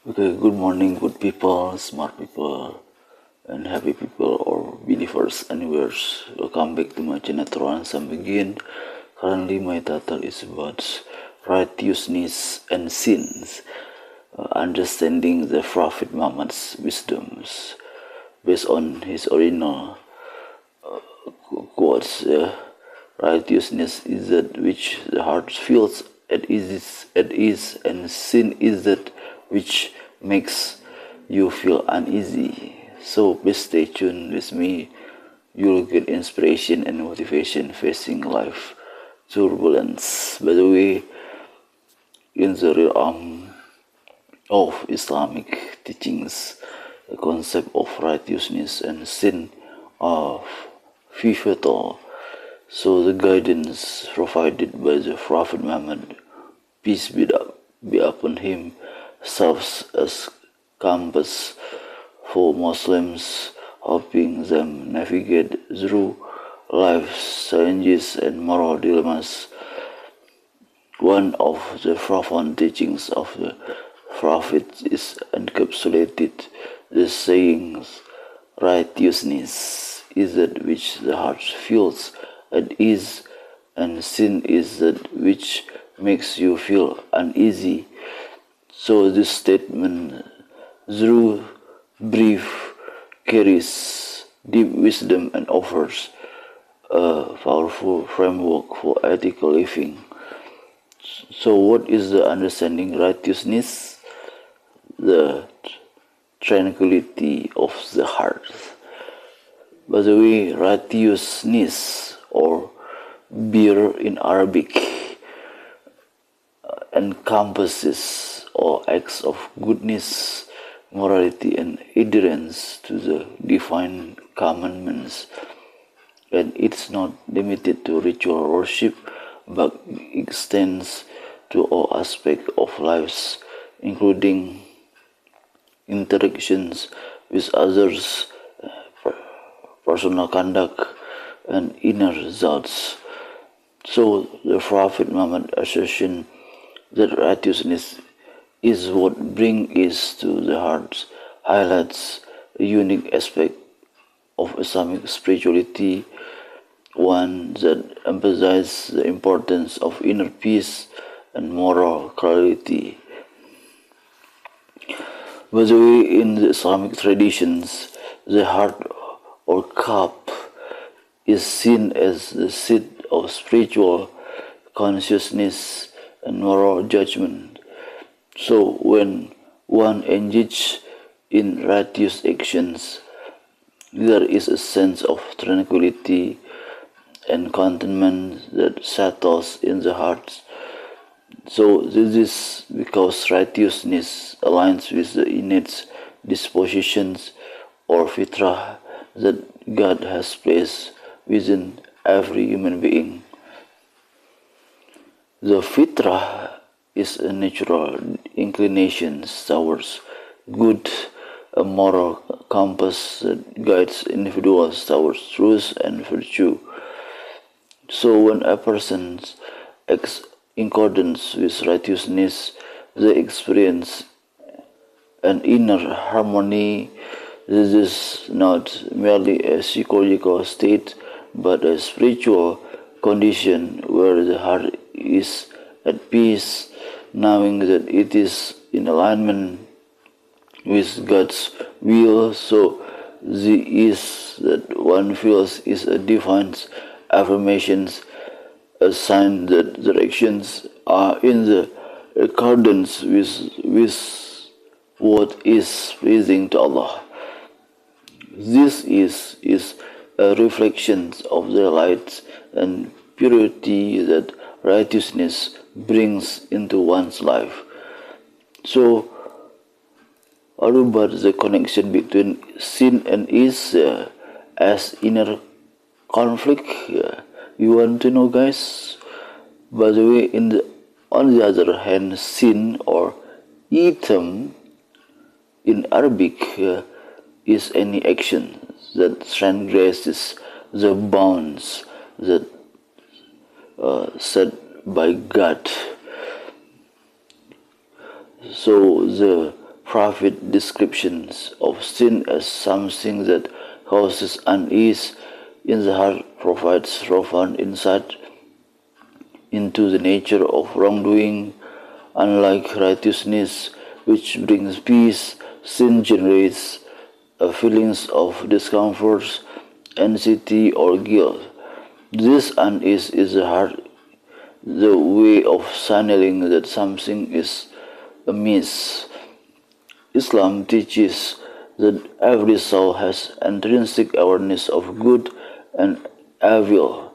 Okay, good morning, good people, smart people, and happy people or believers anywhere. Welcome back to my channel Tranquility and begin. Currently, my title is about righteousness and sins, understanding the Prophet Muhammad's wisdoms based on his original quotes. Righteousness is that which the heart feels at ease, and sin is that which makes you feel uneasy. So please stay tuned with me. You'll get inspiration and motivation facing life turbulence. By the way, in the realm of Islamic teachings, the concept of righteousness and sin are pivotal. So the guidance provided by the Prophet Muhammad, peace be upon him, serves as compass for Muslims, helping them navigate through life's challenges and moral dilemmas. One of the profound teachings of the Prophet is encapsulated the sayings, righteousness is that which the heart feels at ease, and sin is that which makes you feel uneasy. So this statement, through brief, carries deep wisdom and offers a powerful framework for ethical living. So what is the understanding righteousness? The tranquility of the heart. By the way, righteousness or birr in Arabic encompasses all acts of goodness, morality, and adherence to the divine commandments. And it's not limited to ritual worship, but extends to all aspects of lives, including interactions with others, personal conduct, and inner results. So the Prophet Muhammad assertion that righteousness is what brings ease to the heart highlights a unique aspect of Islamic spirituality, one that emphasizes the importance of inner peace and moral clarity. By the way, in the Islamic traditions, the heart or cup is seen as the seat of spiritual consciousness and moral judgment. So when one engages in righteous actions, there is a sense of tranquility and contentment that settles in the heart. So this is because righteousness aligns with the innate dispositions or fitrah that God has placed within every human being. The fitrah is a natural inclination towards good, a moral compass that guides individuals towards truth and virtue. So when a person acts in accordance with righteousness, they experience an inner harmony. This is not merely a psychological state, but a spiritual condition where the heart is at peace, knowing that it is in alignment with God's will. So the ease that one feels is a divine affirmation, a sign that directions are in the accordance with what is pleasing to Allah. This is a reflection of the light and purity that righteousness brings into one's life. So, what about the connection between sin and ease as inner conflict? You want to know, guys? By the way, on the other hand, sin or item in Arabic is any action that transgresses the bounds that set by God. So the Prophet descriptions of sin as something that causes unease in the heart provides profound insight into the nature of wrongdoing. Unlike righteousness, which brings peace, sin generates feelings of discomfort, anxiety, or guilt. This unease is the way of signaling that something is amiss. Islam teaches that every soul has intrinsic awareness of good and evil,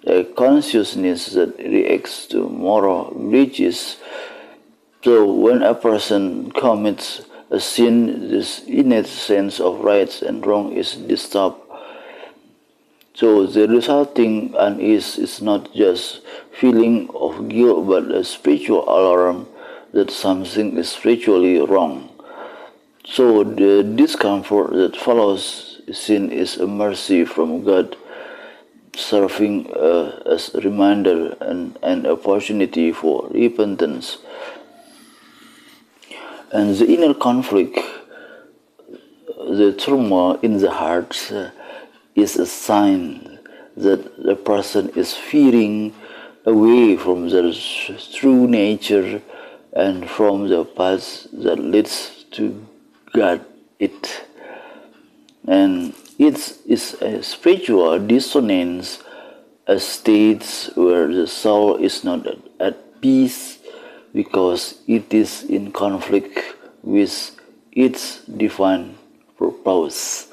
a consciousness that reacts to moral breaches. So when a person commits a sin, this innate sense of right and wrong is disturbed. So the resulting unease is not just feeling of guilt but a spiritual alarm that something is spiritually wrong. So the discomfort that follows sin is a mercy from God, serving as a reminder and an opportunity for repentance. And the inner conflict, the turmoil in the heart, is a sign that the person is veering away from their true nature and from the path that leads to God. And it is a spiritual dissonance, a state where the soul is not at peace because it is in conflict with its divine purpose.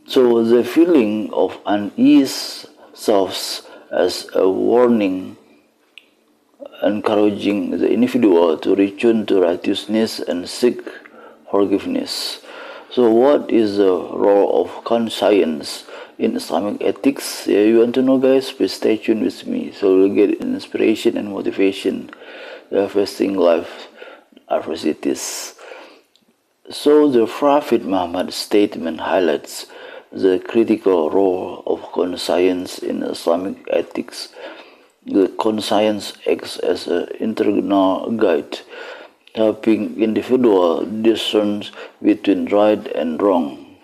So the feeling of unease serves as a warning, encouraging the individual to return to righteousness and seek forgiveness. So what is the role of conscience in Islamic ethics? You want to know, guys? Please stay tuned with me so you'll get inspiration and motivation facing life adversities. So the Prophet Muhammad's statement highlights the critical role of conscience in Islamic ethics. The conscience acts as an internal guide, helping individuals discern between right and wrong.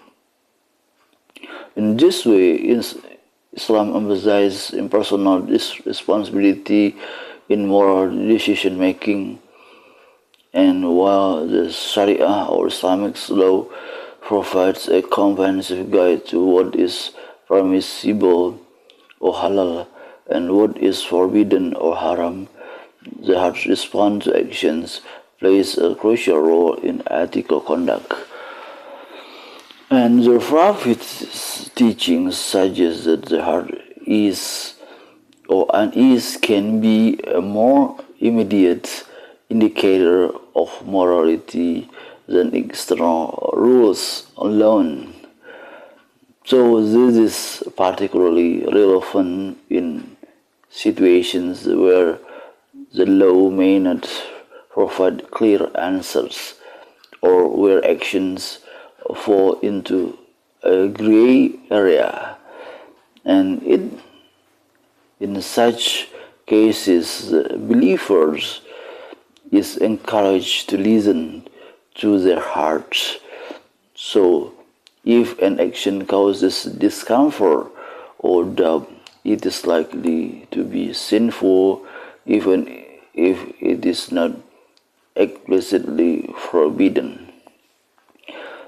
In this way, Islam emphasizes impersonal responsibility in moral decision making, and while the Sharia or Islamic law provides a comprehensive guide to what is permissible or halal and what is forbidden or haram, the heart's response to actions plays a crucial role in ethical conduct. And the Prophet's teachings suggest that the heart is or unease can be a more immediate indicator of morality than external rules alone. So this is particularly relevant in situations where the law may not provide clear answers or where actions fall into a gray area. And in such cases, the believers is encouraged to listen to their hearts. So if an action causes discomfort or doubt, it is likely to be sinful even if it is not explicitly forbidden.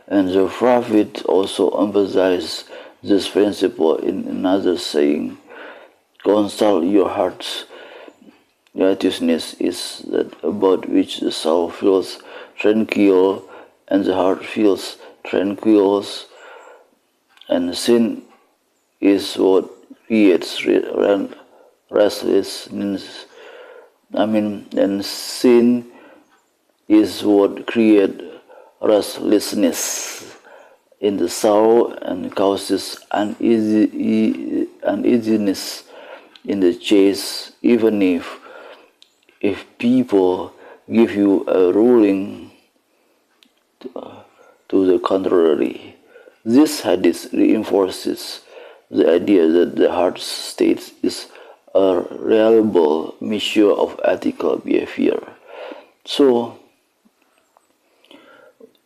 And the Prophet also emphasized this principle in another saying, "Consult your hearts. Righteousness is that about which the soul feels tranquil and the heart feels tranquil, and sin is what creates restlessness. And sin is what creates restlessness in the soul and causes uneasiness in the chest, even if people give you a ruling to the contrary." This hadith reinforces the idea that the heart state is a reliable measure of ethical behavior. So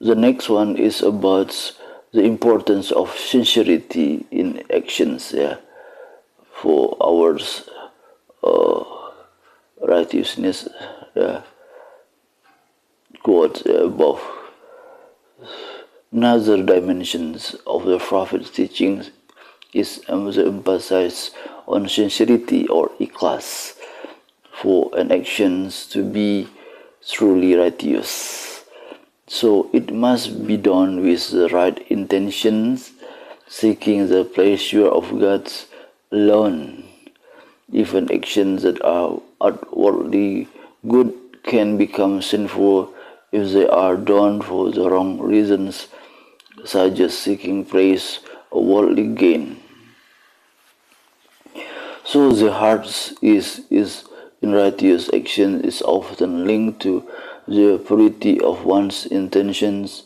The next one is about the importance of sincerity in actions, for our righteousness, quote above. Another dimensions of the Prophet's teachings is the emphasis on sincerity or ikhlas, for an actions to be truly righteous. So it must be done with the right intentions, seeking the pleasure of God alone. Even actions that are outwardly good can become sinful if they are done for the wrong reasons, such as seeking praise or worldly gain. So the heart is in righteous action is often linked to the purity of one's intentions,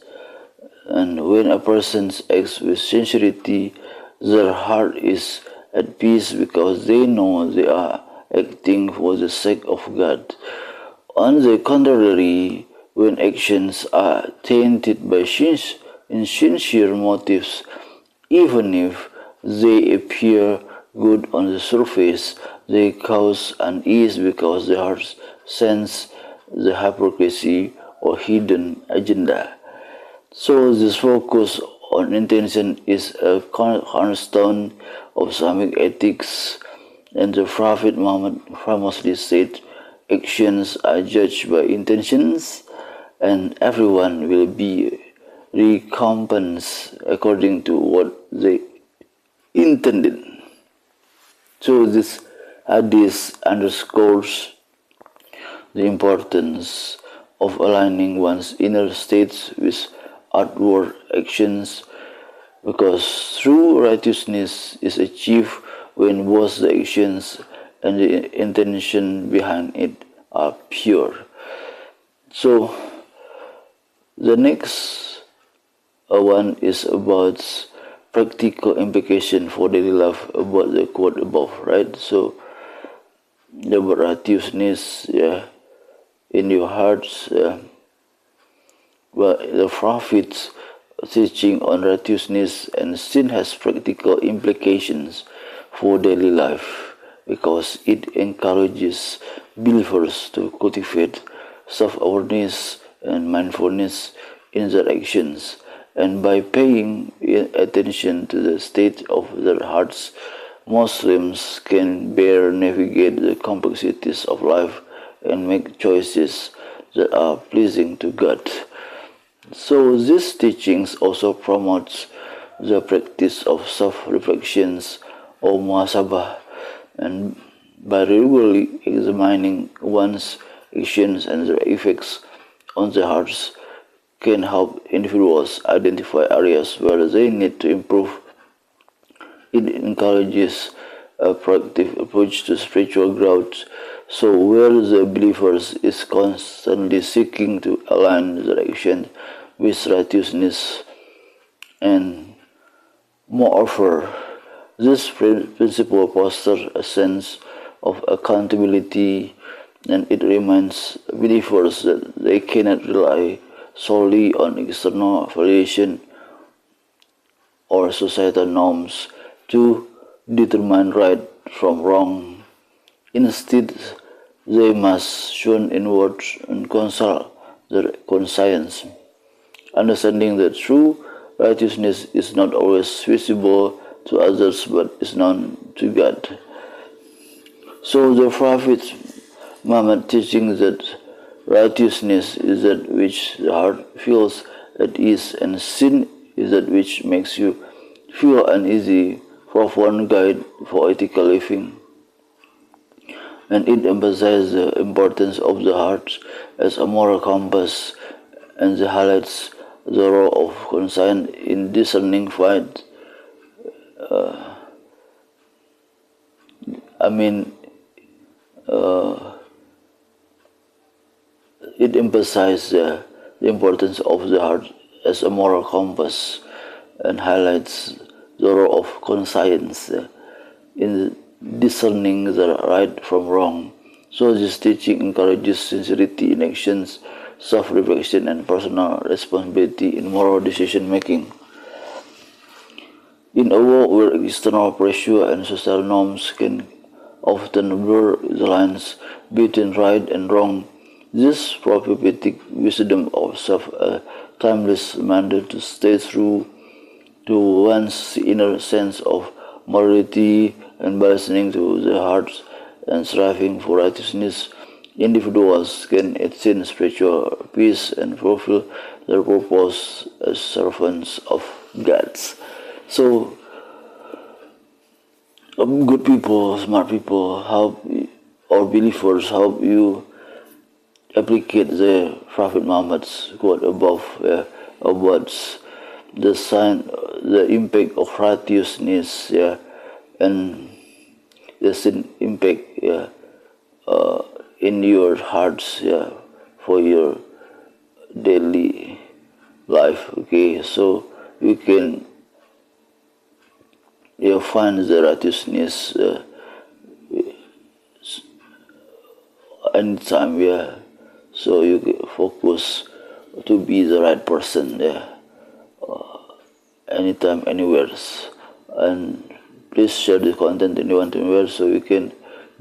and when a person acts with sincerity, their heart is at peace because they know they are acting for the sake of God. On the contrary, when actions are tainted by insincere motives, even if they appear good on the surface, they cause unease because the heart senses the hypocrisy or hidden agenda. So this focus on intention is a cornerstone of Islamic ethics, and the Prophet Muhammad famously said, actions are judged by intentions, and everyone will be recompensed according to what they intended. So this hadith underscores the importance of aligning one's inner states with outward actions, because true righteousness is achieved when both the actions and the intention behind it are pure. So the next one is about practical implication for daily life, about the quote above, right? So the righteousness, in your hearts, well, the Prophet's teaching on righteousness and sin has practical implications for daily life, because it encourages believers to cultivate self-awareness and mindfulness in their actions, and by paying attention to the state of their hearts, Muslims can better navigate the complexities of life and make choices that are pleasing to God. So these teachings also promotes the practice of self-reflections or muhasabah, and by regularly examining one's actions and their effects on the hearts can help individuals identify areas where they need to improve. It encourages a proactive approach to spiritual growth, so where the believers is constantly seeking to align their action with righteousness. And moreover, this principle fosters a sense of accountability, and it reminds believers that they cannot rely solely on external validation or societal norms to determine right from wrong. Instead, they must tune inward and consult their conscience, understanding that true righteousness is not always visible to others but is known to God. So the Prophet Muhammad teaching that righteousness is that which the heart feels at ease, and sin is that which makes you feel uneasy, profound guide for ethical living. And it emphasizes the importance of the heart as a moral compass, and it highlights the role of conscience in discerning fight. It emphasizes the importance of the heart as a moral compass, and highlights the role of conscience in discerning the right from wrong. So this teaching encourages sincerity in actions, self-reflection and personal responsibility in moral decision making. In a world where external pressure and social norms can often blur the lines between right and wrong, this prophetic wisdom offers a timeless mandate to stay true to one's inner sense of morality, and by listening to the heart and striving for righteousness, individuals can attain spiritual peace and fulfill their purpose as servants of God. So, good people, smart people, or believers, help you applicate the Prophet Muhammad's quote above about the impact of righteousness, and the sin impact, in your hearts, for your daily life. Okay, so you can find the righteousness anytime, so you can focus to be the right person, anytime, anywhere. And please share this content anyone anywhere, so you can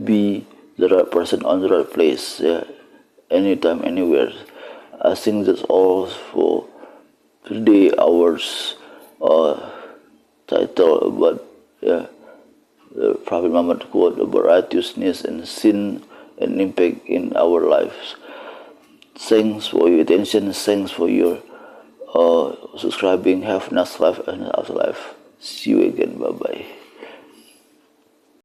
be the right person on the right place, anytime, anywhere. I think that's all for today. Hours title about the Prophet Muhammad quote about righteousness and sin and impact in our lives. Thanks for your attention. Thanks for your subscribing. Have a nice life and afterlife. See you again. Bye bye.